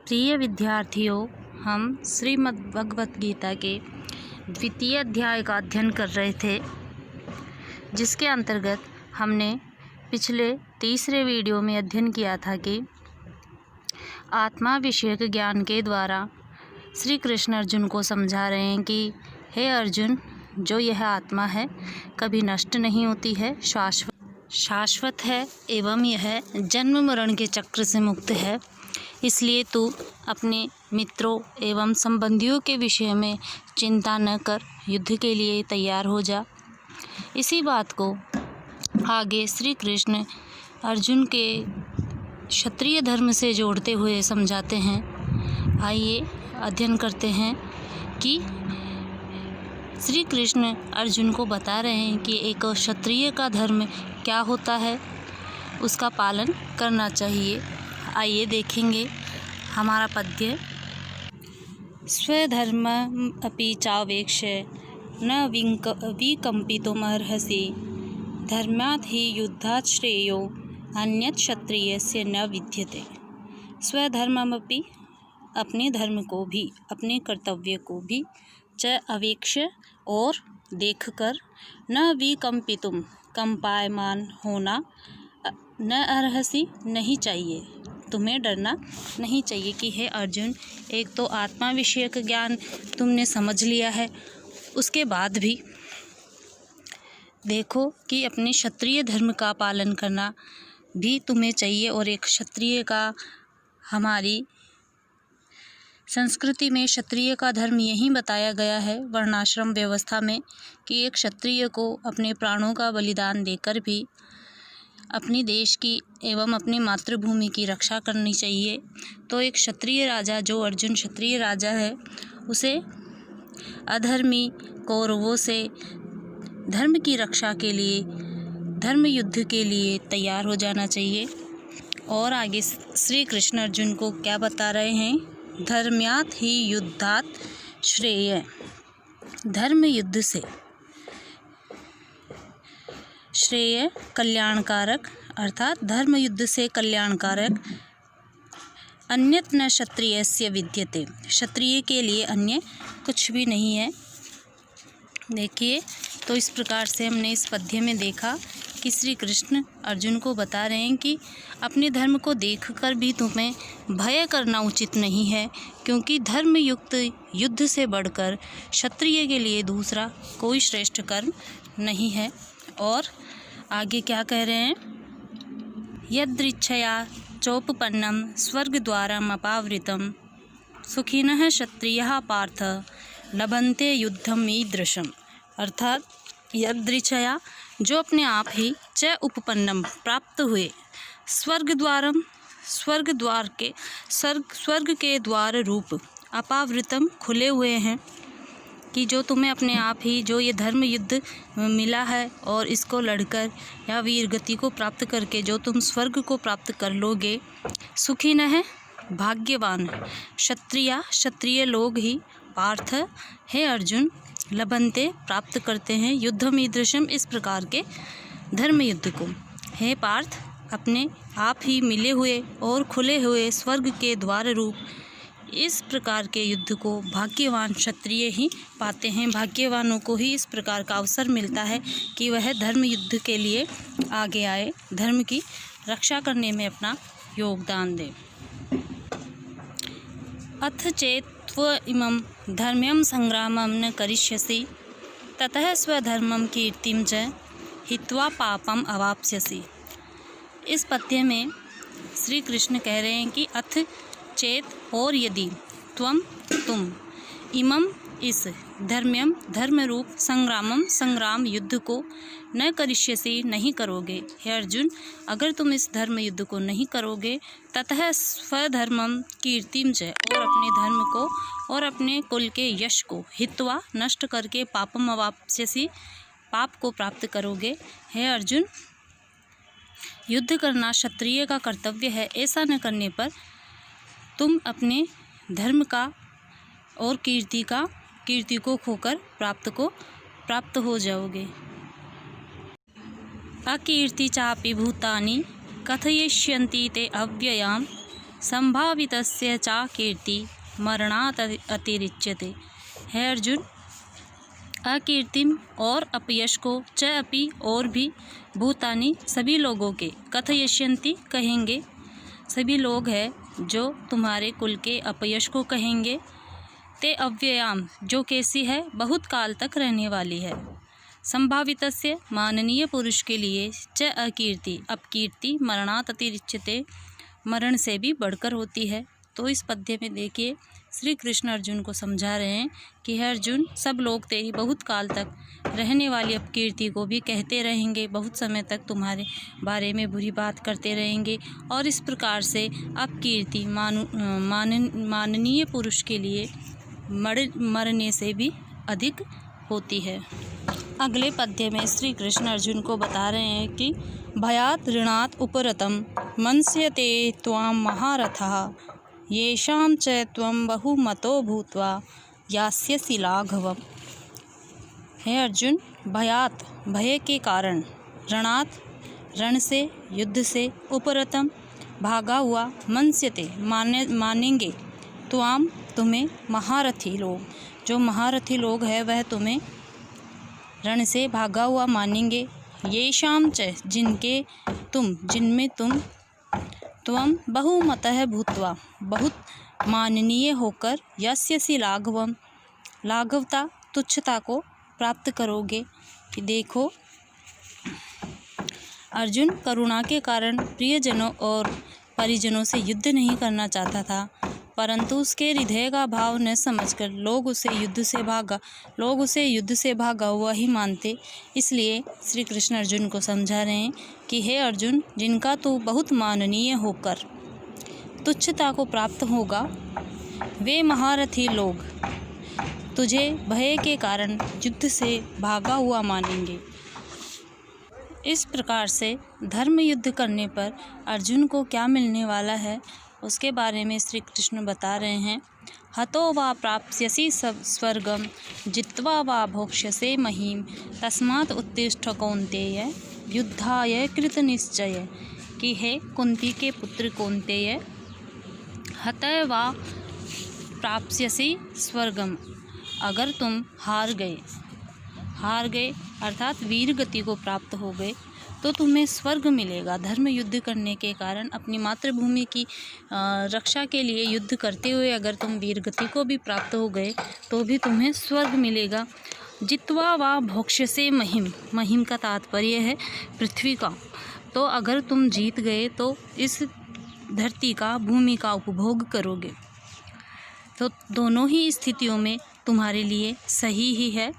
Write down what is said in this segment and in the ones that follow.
प्रिय विद्यार्थियों, हम श्रीमद् भगवत गीता के द्वितीय अध्याय का अध्ययन कर रहे थे, जिसके अंतर्गत हमने पिछले तीसरे वीडियो में अध्ययन किया था कि आत्मा विषयक ज्ञान के द्वारा श्री कृष्ण अर्जुन को समझा रहे हैं कि हे अर्जुन, जो यह आत्मा है कभी नष्ट नहीं होती है, शाश्वत है एवं यह जन्म मरण के चक्र से मुक्त है। इसलिए तू अपने मित्रों एवं संबंधियों के विषय में चिंता न कर, युद्ध के लिए तैयार हो जा। इसी बात को आगे श्री कृष्ण अर्जुन के क्षत्रिय धर्म से जोड़ते हुए समझाते हैं। आइए अध्ययन करते हैं कि श्री कृष्ण अर्जुन को बता रहे हैं कि एक क्षत्रिय का धर्म क्या होता है, उसका पालन करना चाहिए। आइए देखेंगे हमारा पद्य। स्वधर्मम् अपि चावेक्ष्य न विकम्पितुमर्हसि, धर्मात् हि युद्धात् श्रेयो अन्यत् क्षत्रियस्य न विद्यते। स्वधर्ममपि, अपने धर्म को भी, अपने कर्तव्य को भी, च अवेक्ष्य और देखकर, न विकम्पितुम कंपायमान होना, न अर्हसि नहीं चाहिए, तुम्हें डरना नहीं चाहिए कि हे अर्जुन, एक तो आत्मा विषयक ज्ञान तुमने समझ लिया है, उसके बाद भी देखो कि अपने क्षत्रिय धर्म का पालन करना भी तुम्हें चाहिए। और एक क्षत्रिय का, हमारी संस्कृति में क्षत्रिय का धर्म यही बताया गया है वर्णाश्रम व्यवस्था में कि एक क्षत्रिय को अपने प्राणों का बलिदान देकर भी अपनी देश की एवं अपनी मातृभूमि की रक्षा करनी चाहिए। तो एक क्षत्रिय राजा, जो अर्जुन क्षत्रिय राजा है, उसे अधर्मी कौरवों से धर्म की रक्षा के लिए, धर्म युद्ध के लिए तैयार हो जाना चाहिए। और आगे श्री कृष्ण अर्जुन को क्या बता रहे हैं? धर्म्यात् ही युद्धात् श्रेय, धर्म युद्ध से श्रेय कल्याणकारक, अर्थात धर्म युद्ध से कल्याणकारक, अन्यत् न क्षत्रियस्य विद्यते, क्षत्रिय के लिए अन्य कुछ भी नहीं है। देखिए, तो इस प्रकार से हमने इस पद्य में देखा कि श्री कृष्ण अर्जुन को बता रहे हैं कि अपने धर्म को देखकर भी तुम्हें भय करना उचित नहीं है, क्योंकि धर्मयुक्त युद्ध से बढ़कर क्षत्रिय के लिए दूसरा कोई श्रेष्ठ कर्म नहीं है। और आगे क्या कह रहे हैं? यदृच्छया चोपपन्नं स्वर्गद्वारम् अपावृतं, सुखिनः क्षत्रियः पार्थ लभन्ते युद्धम ईदृशम्। अर्थात यदृच्छया, जो अपने आप ही, च उपपन्नम प्राप्त हुए, स्वर्गद्वारम, स्वर्ग के द्वार रूप, अपावृतम खुले हुए हैं, कि जो तुम्हें अपने आप ही, जो ये धर्म युद्ध मिला है और इसको लड़कर या वीर गति को प्राप्त करके जो तुम स्वर्ग को प्राप्त कर लोगे, सुखी न है, भाग्यवान क्षत्रिय लोग ही, पार्थ हे अर्जुन, लभन्ते प्राप्त करते हैं, युद्धम ईदृशम, इस प्रकार के धर्म युद्ध को। हे पार्थ, अपने आप ही मिले हुए और खुले हुए स्वर्ग के द्वार रूप इस प्रकार के युद्ध को भाग्यवान क्षत्रिय ही पाते हैं। भाग्यवानों को ही इस प्रकार का अवसर मिलता है कि वह धर्म युद्ध के लिए आगे आए, धर्म की रक्षा करने में अपना योगदान दें। अथ चेत् त्वइमं धर्म्यं संग्रामं न करिष्यसि, ततः स्वधर्मं कीर्तिं च हित्वा पापम अवाप्स्यसि। इस पद्य में श्री कृष्ण कह रहे हैं कि अथ चेत, और यदि, तुम, इमं इस, धर्म्यम धर्म रूप, संग्रामम संग्राम युद्ध को, न करिष्यसि नहीं करोगे। हे अर्जुन, अगर तुम इस धर्म युद्ध को नहीं करोगे, ततः स्वधर्मम कीर्तिम च, और अपने धर्म को और अपने कुल के यश को, हित्वा नष्ट करके, पापम अवाप्स्यसि पाप को प्राप्त करोगे। हे अर्जुन, युद्ध करना क्षत्रिय का कर्तव्य है। ऐसा न करने पर तुम अपने धर्म का और कीर्ति को खोकर प्राप्त हो जाओगे। अकीर्ति चापि भूतानि कथयिष्यन्ति ते अव्ययां, संभावितस्य च कीर्ति मरणात् अतिरिच्यते। है अर्जुन, अकीर्तिम और अपयश को च अपि और भी भूतानि सभी लोगों के कथयिष्यन्ति कहेंगे, सभी लोग हैं जो तुम्हारे कुल के अपयश को कहेंगे। ते अव्ययाम जो कैसी है बहुत काल तक रहने वाली है। संभावितस्य माननीय पुरुष के लिए च अकीर्ति अपकीर्ति मरणात् अतिरिच्यते मरण से भी बढ़कर होती है। तो इस पद्य में देखिए श्री कृष्ण अर्जुन को समझा रहे हैं कि हे अर्जुन, सब लोग तेरी बहुत काल तक रहने वाली अपकीर्ति को भी कहते रहेंगे, बहुत समय तक तुम्हारे बारे में बुरी बात करते रहेंगे और इस प्रकार से अपकीर्ति माननीय पुरुष के लिए मरने से भी अधिक होती है। अगले पद्य में श्री कृष्ण अर्जुन को बता रहे हैं कि भयात् ऋणात् उपरतं मन्स्यते त्वां महारथः येषां च त्वं बहुमतो भूत्वा यास्यसि लाघवम्। हे अर्जुन, भयात् भय के कारण, ऋणात् रण से युद्ध से, उपरतम भागा हुआ, मन्स्यते मानेंगे, त्वाम तुम्हें, महारथी लोग जो महारथी लोग हैं वह तुम्हें रण से भागा हुआ मानेंगे। येषां च जिनमें तुम त्वं बहुमतः भूत्वा बहुत माननीय होकर, यस्यसि लाघवम लाघवता तुच्छता को प्राप्त करोगे। कि देखो अर्जुन करुणा के कारण प्रियजनों और परिजनों से युद्ध नहीं करना चाहता था, परंतु उसके हृदय का भाव न समझकर लोग उसे युद्ध से भागा हुआ ही मानते। इसलिए श्री कृष्ण अर्जुन को समझा रहे हैं कि हे अर्जुन, जिनका तू बहुत माननीय होकर तुच्छता को प्राप्त होगा, वे महारथी लोग तुझे भय के कारण युद्ध से भागा हुआ मानेंगे। इस प्रकार से धर्म युद्ध करने पर अर्जुन को क्या मिलने वाला है उसके बारे में श्री कृष्ण बता रहे हैं। हतो वा प्राप्स्यसि स्वर्गम जित्वा वा भोक्ष्यसे महीम तस्मात् उत्तिष्ठ कौन्तेय युद्धाय कृत निश्चय। कि हे कुंती के पुत्र कौन्तेय, हतः वा प्राप्स्यसि स्वर्गम, अगर तुम हार गए अर्थात वीर गति को प्राप्त हो गए तो तुम्हें स्वर्ग मिलेगा। धर्म युद्ध करने के कारण अपनी मातृभूमि की रक्षा के लिए युद्ध करते हुए अगर तुम वीर गति को भी प्राप्त हो गए तो भी तुम्हें स्वर्ग मिलेगा। जित्वा वा भोक्ष्यसे महिम, महिम का तात्पर्य है पृथ्वी का। तो अगर तुम जीत गए तो इस धरती का, भूमि का उपभोग करोगे। तो दोनों ही स्थितियों में तुम्हारे लिए सही ही है।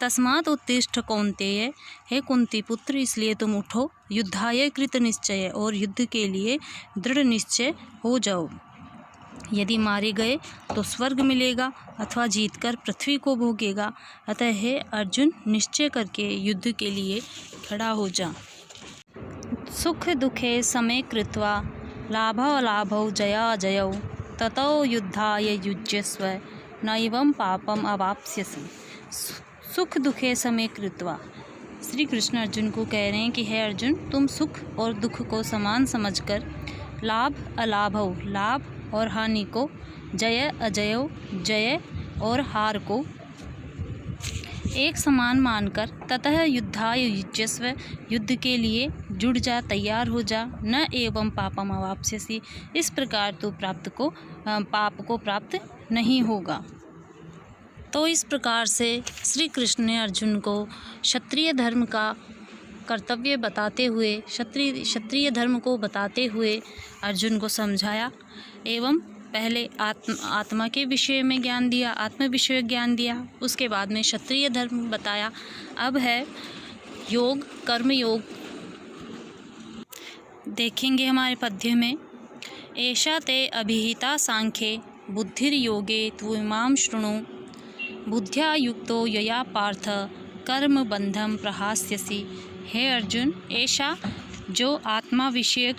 तस्मात् उत्तिष्ठ कौन्तेय, हे कुंती पुत्र, इसलिए तुम उठो, युद्धाय कृत निश्चय, और युद्ध के लिए दृढ़ निश्चय हो जाओ। यदि मारे गए तो स्वर्ग मिलेगा अथवा जीतकर पृथ्वी को भोगेगा। अतः हे अर्जुन, निश्चय करके युद्ध के लिए खड़ा हो जा। सुख दुखे समे कृत्वा लाभौ जयाजयौ ततो युद्धाय युज्यस्व नैवं पापम अवाप्स्यसि। सुख दुखे समे कृत्वा, श्री कृष्ण अर्जुन को कह रहे हैं कि हे अर्जुन, तुम सुख और दुख को समान समझकर, लाभ अलाभौ, लाभ और हानि को, जय अजयो, जय और हार को एक समान मानकर, ततः युद्धाय युज्यस्व, युद्ध के लिए जुड़ जा, तैयार हो जा। न एवं पापम अवाप्स्यसि, इस प्रकार तू पाप को प्राप्त नहीं होगा। तो इस प्रकार से श्री कृष्ण ने अर्जुन को क्षत्रिय धर्म का कर्तव्य बताते हुए, क्षत्रिय धर्म को बताते हुए अर्जुन को समझाया एवं पहले आत्मा के विषय में ज्ञान दिया, आत्म विषय ज्ञान दिया, उसके बाद में क्षत्रिय धर्म बताया। अब है योग, कर्म योग। देखेंगे हमारे पद्य में, एषा ते अभिहिता सांख्ये बुद्धिर्योगे त्वमां शृणु बुद्ध्या युक्तो यया पार्थ कर्म बंधम प्रहास्यसि। हे अर्जुन, ऐसा जो आत्मा विषयक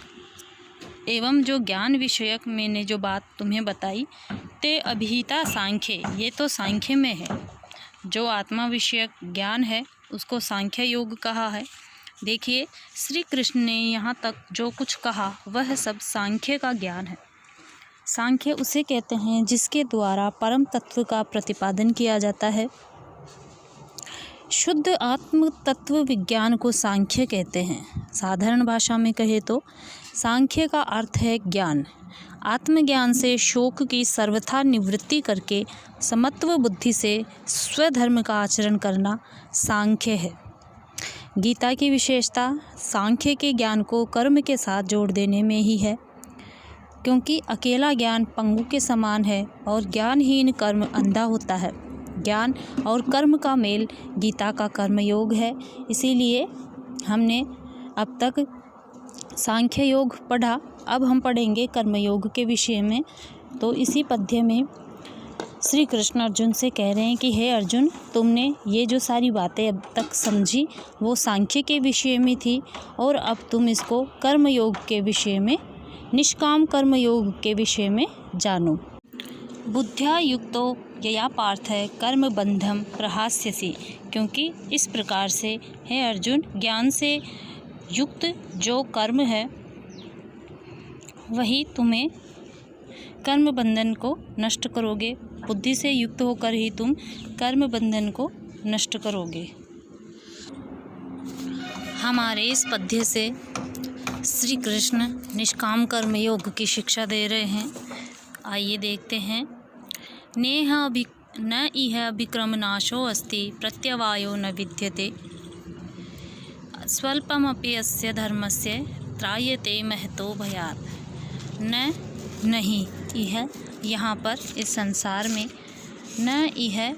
एवं जो ज्ञान विषयक मैंने जो बात तुम्हें बताई, ते अभिहिता सांख्य, ये तो सांख्य में है। जो आत्मा विषयक ज्ञान है उसको सांख्य योग कहा है। देखिए श्री कृष्ण ने यहाँ तक जो कुछ कहा वह सब सांख्य का ज्ञान है। सांख्य उसे कहते हैं जिसके द्वारा परम तत्व का प्रतिपादन किया जाता है। शुद्ध आत्म तत्व विज्ञान को सांख्य कहते हैं। साधारण भाषा में कहे तो सांख्य का अर्थ है ज्ञान। आत्मज्ञान से शोक की सर्वथा निवृत्ति करके समत्व बुद्धि से स्वधर्म का आचरण करना सांख्य है। गीता की विशेषता सांख्य के ज्ञान को कर्म के साथ जोड़ देने में ही है, क्योंकि अकेला ज्ञान पंगु के समान है और ज्ञानहीन कर्म अंधा होता है। ज्ञान और कर्म का मेल गीता का कर्मयोग है। इसीलिए हमने अब तक सांख्य योग पढ़ा, अब हम पढ़ेंगे कर्मयोग के विषय में। तो इसी पद्य में श्री कृष्ण अर्जुन से कह रहे हैं कि हे अर्जुन, तुमने ये जो सारी बातें अब तक समझी वो सांख्य के विषय में थी, और अब तुम इसको कर्मयोग के विषय में, निष्काम कर्मयोग के विषय में जानो। बुद्ध्या युक्तो यया पार्थ कर्म बंधम प्रहास्यसि, क्योंकि इस प्रकार से हे अर्जुन, ज्ञान से युक्त जो कर्म है वही तुम्हें कर्म बंधन को नष्ट करोगे। बुद्धि से युक्त होकर ही तुम कर्म बंधन को नष्ट करोगे। हमारे इस पद्य से श्री कृष्ण निष्काम कर्म योग की शिक्षा दे रहे हैं। आइए देखते हैं। न इह विक्रमनाशो अस्ति प्रत्यवायो न विद्यते, स्वल्पमपि अस्य धर्मस्य त्रायते महतो भयात्। नहीं यह यहाँ पर इस संसार में न यह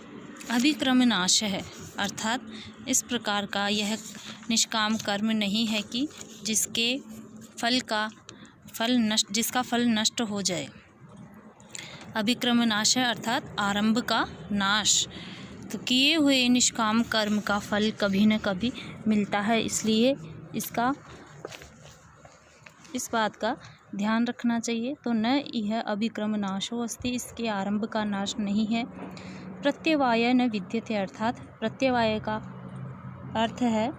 अभिक्रमनाश है, अर्थात इस प्रकार का यह निष्काम कर्म नहीं है कि जिसका फल नष्ट हो जाए। अभिक्रमनाश है अर्थात आरंभ का नाश। तो किए हुए निष्काम कर्म का फल कभी न कभी मिलता है, इसलिए इस बात का ध्यान रखना चाहिए। तो न यह अभिक्रमनाशो अस्ति, इसके आरंभ का नाश नहीं है। प्रत्यवाय न विद्यते, अर्थात प्रत्यवाय का अर्थ है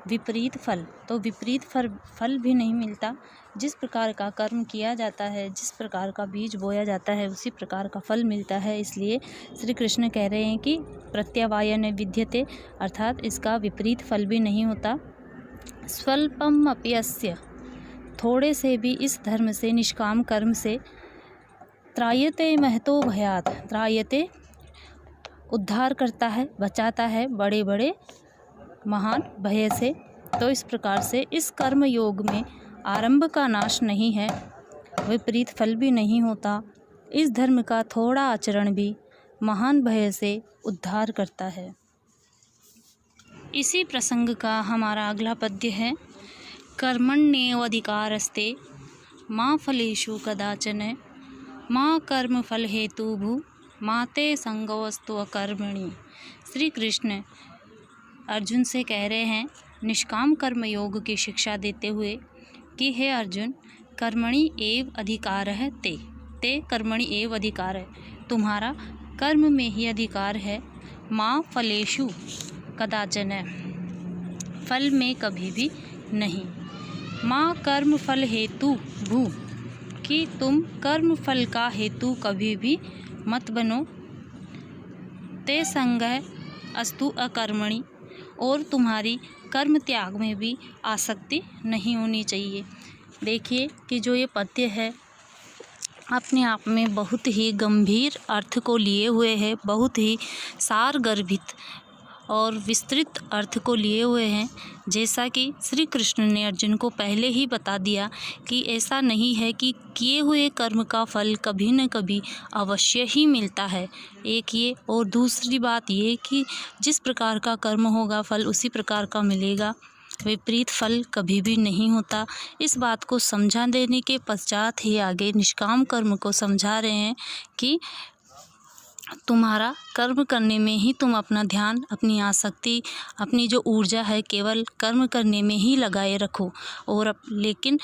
विपरीत फल। तो विपरीत फल भी नहीं मिलता। जिस प्रकार का कर्म किया जाता है, जिस प्रकार का बीज बोया जाता है, उसी प्रकार का फल मिलता है। इसलिए श्री कृष्ण कह रहे हैं कि प्रत्यवाय न विद्यते, अर्थात इसका विपरीत फल भी नहीं होता। स्वल्पम अपि अस्य, थोड़े से भी इस धर्म से, निष्काम कर्म से, त्रायते महतो भयात्, त्रायते उद्धार करता है, बचाता है बड़े बड़े महान भय से। तो इस प्रकार से इस कर्म योग में आरंभ का नाश नहीं है, विपरीत फल भी नहीं होता। इस धर्म का थोड़ा आचरण भी महान भय से उद्धार करता है। इसी प्रसंग का हमारा अगला पद्य है। कर्मण्येवाधिकारस्ते मा फलेषु कदाचन मा कर्म फल हेतुभु मा ते संगोऽस्तु अकर्मणि। श्री कृष्ण अर्जुन से कह रहे हैं निष्काम कर्म योग की शिक्षा देते हुए कि हे अर्जुन, कर्मणि एव अधिकार है ते कर्मणि एव अधिकार है, तुम्हारा कर्म में ही अधिकार है। माँ फलेषु कदाचन, फल में कभी भी नहीं। माँ कर्म फल हेतु भू, कि तुम कर्म फल का हेतु कभी भी मत बनो। ते संगः अस्तु अकर्मणि, और तुम्हारी कर्म त्याग में भी आसक्ति नहीं होनी चाहिए। देखिए कि जो ये पद्य है अपने आप में बहुत ही गंभीर अर्थ को लिए हुए है, बहुत ही सार गर्भित और विस्तृत अर्थ को लिए हुए हैं। जैसा कि श्री कृष्ण ने अर्जुन को पहले ही बता दिया कि ऐसा नहीं है कि किए हुए कर्म का फल कभी न कभी अवश्य ही मिलता है, एक ये, और दूसरी बात ये कि जिस प्रकार का कर्म होगा फल उसी प्रकार का मिलेगा, विपरीत फल कभी भी नहीं होता। इस बात को समझा देने के पश्चात ही आगे निष्काम कर्म को समझा रहे हैं कि तुम्हारा कर्म करने में ही तुम अपना ध्यान, अपनी आसक्ति, अपनी जो ऊर्जा है केवल कर्म करने में ही लगाए रखो। और लेकिन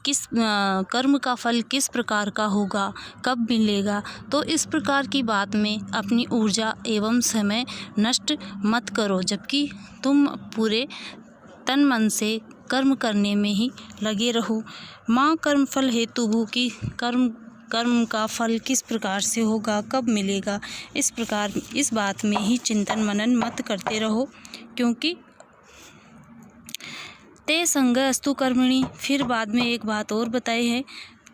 किस कर्म का फल किस प्रकार का होगा, कब मिलेगा, तो इस प्रकार की बात में अपनी ऊर्जा एवं समय नष्ट मत करो, जबकि तुम पूरे तन मन से कर्म करने में ही लगे रहो। माँ कर्म फल हेतु भू, की कर्म कर्म का फल किस प्रकार से होगा, कब मिलेगा, इस बात में ही चिंतन मनन मत करते रहो, क्योंकि ते संग अस्तु कर्मणि। फिर बाद में एक बात और बताई है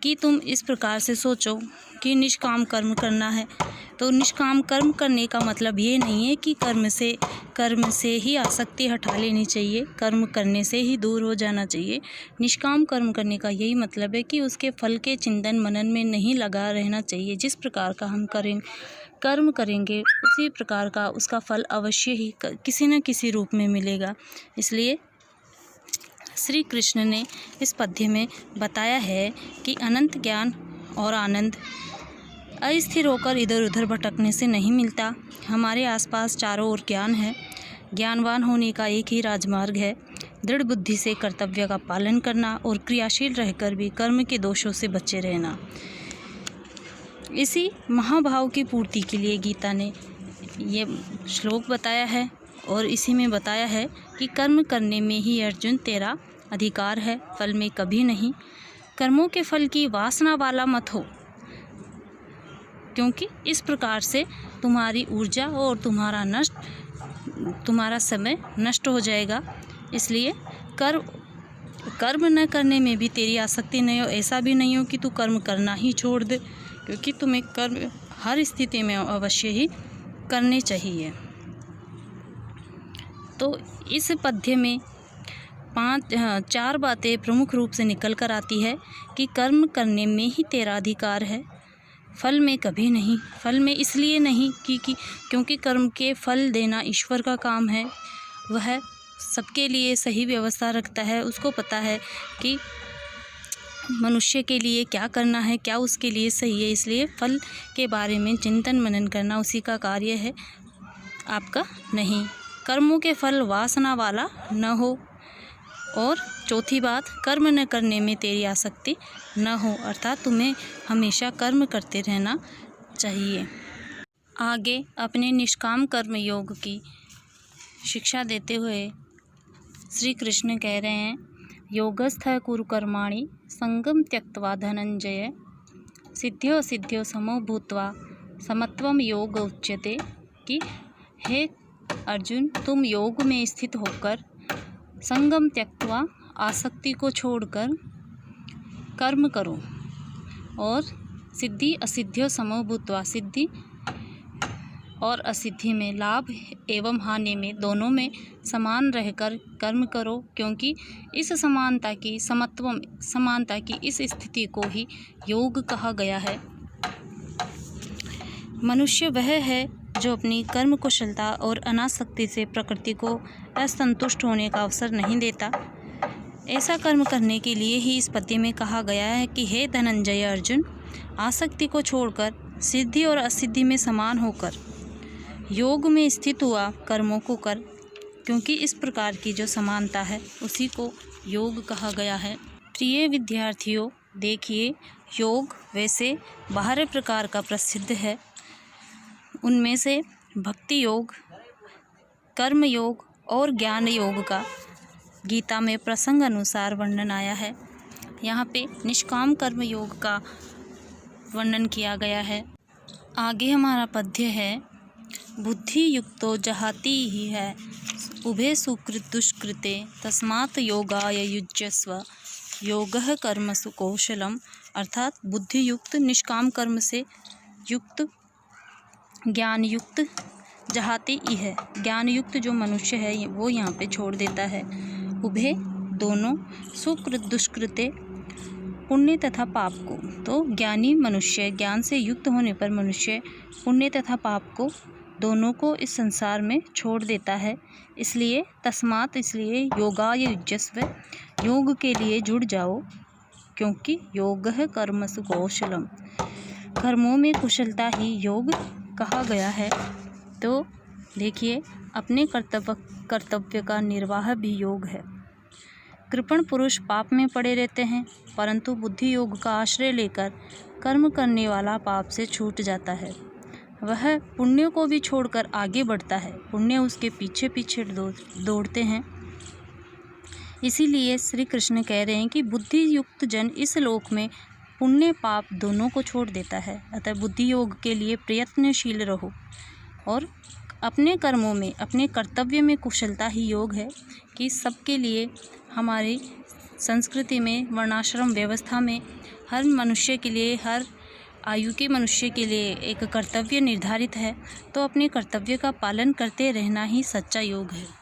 कि तुम इस प्रकार से सोचो कि निष्काम कर्म करना है। तो निष्काम कर्म करने का मतलब ये नहीं है कि कर्म से ही आसक्ति हटा लेनी चाहिए, कर्म करने से ही दूर हो जाना चाहिए। निष्काम कर्म करने का यही मतलब है कि उसके फल के चिंतन मनन में नहीं लगा रहना चाहिए। जिस प्रकार का हम कर्म करेंगे उसी प्रकार का उसका फल अवश्य ही किसी न किसी रूप में मिलेगा। इसलिए श्री कृष्ण ने इस पद्य में बताया है कि अनंत ज्ञान और आनंद अस्थिर होकर इधर उधर भटकने से नहीं मिलता। हमारे आसपास चारों ओर ज्ञान है। ज्ञानवान होने का एक ही राजमार्ग है, दृढ़ बुद्धि से कर्तव्य का पालन करना और क्रियाशील रहकर भी कर्म के दोषों से बचे रहना। इसी महाभाव की पूर्ति के लिए गीता ने ये श्लोक बताया है और इसी में बताया है कि कर्म करने में ही अर्जुन तेरा अधिकार है, फल में कभी नहीं। कर्मों के फल की वासना वाला मत हो, क्योंकि इस प्रकार से तुम्हारी ऊर्जा और तुम्हारा समय नष्ट हो जाएगा। इसलिए कर्म न करने में भी तेरी आसक्ति नहीं हो। ऐसा भी नहीं हो कि तू कर्म करना ही छोड़ दे, क्योंकि तुम्हें कर्म हर स्थिति में अवश्य ही करने चाहिए। तो इस पद्य में 4 बातें प्रमुख रूप से निकल कर आती है कि कर्म करने में ही तेरा अधिकार है, फल में कभी नहीं। फल में इसलिए नहीं क्योंकि कर्म के फल देना ईश्वर का काम है। वह सबके लिए सही व्यवस्था रखता है। उसको पता है कि मनुष्य के लिए क्या करना है, क्या उसके लिए सही है। इसलिए फल के बारे में चिंतन मनन करना उसी का कार्य है, आपका नहीं। कर्मों के फल वासना वाला न हो। और चौथी बात, कर्म न करने में तेरी आसक्ति न हो, अर्थात तुम्हें हमेशा कर्म करते रहना चाहिए। आगे अपने निष्काम कर्म योग की शिक्षा देते हुए श्री कृष्ण कह रहे हैं, योगस्थ कुरु कर्माणि संगम त्यक्त्वा धनंजय सिद्ध्यो सिद्ध्यो समो भूत्वा समत्वम योग उच्यते। कि हे अर्जुन, तुम योग में स्थित होकर संगम त्यक्त्वा आसक्ति को छोड़कर कर्म करो और सिद्धि असिद्ध्यो समो भूत्वा, सिद्धि और असिद्धि में, लाभ एवं हानि में, दोनों में समान रहकर कर्म करो, क्योंकि इस समानता की इस स्थिति को ही योग कहा गया है। मनुष्य वह है जो अपनी कर्म कुशलता और अनासक्ति से प्रकृति को असंतुष्ट होने का अवसर नहीं देता। ऐसा कर्म करने के लिए ही इस पद्य में कहा गया है कि हे धनंजय अर्जुन, आसक्ति को छोड़कर सिद्धि और असिद्धि में समान होकर योग में स्थित हुआ कर्मों को कर, क्योंकि इस प्रकार की जो समानता है उसी को योग कहा गया है। प्रिय विद्यार्थियों, देखिए, योग वैसे 12 प्रकार का प्रसिद्ध है। उनमें से भक्ति योग, कर्म योग और ज्ञान योग का गीता में प्रसंग अनुसार वर्णन आया है। यहाँ पे निष्काम कर्म योग का वर्णन किया गया है। आगे हमारा पद्य है, बुद्धि युक्तो जहाति ही है उभे सुकृत दुष्कृते तस्मात् योगाय युज्यस्व योगः कर्मसु कौशलम। अर्थात बुद्धि युक्त निष्काम कर्म से युक्त ज्ञान युक्त जहाति ही है, ज्ञान युक्त जो मनुष्य है वो यहाँ पे छोड़ देता है। उभे दोनों, सुकृत दुष्कृते पुण्य तथा पाप को। तो ज्ञानी मनुष्य, ज्ञान से युक्त होने पर मनुष्य पुण्य तथा पाप को दोनों को इस संसार में छोड़ देता है। इसलिए तस्मात्, इसलिए योगाय युज्यस्व, योग के लिए जुड़ जाओ, क्योंकि योगः कर्मसु कौशलम, कर्मों में कुशलता ही योग कहा गया है। तो देखिए, अपने कर्तव्य का निर्वाह भी योग है। कृपण पुरुष पाप में पड़े रहते हैं, परंतु बुद्धि योग का आश्रय लेकर कर्म करने वाला पाप से छूट जाता है। वह पुण्य को भी छोड़कर आगे बढ़ता है, पुण्य उसके पीछे पीछे दौड़ते हैं। इसीलिए श्री कृष्ण कह रहे हैं कि बुद्धि युक्त जन इस लोक में पुण्य पाप दोनों को छोड़ देता है। अतः बुद्धि योग के लिए प्रयत्नशील रहो और अपने कर्मों में, अपने कर्तव्य में कुशलता ही योग है कि सबके लिए हमारी संस्कृति में, वर्णाश्रम व्यवस्था में हर मनुष्य के लिए, हर आयु के मनुष्य के लिए एक कर्तव्य निर्धारित है। तो अपने कर्तव्य का पालन करते रहना ही सच्चा योग है।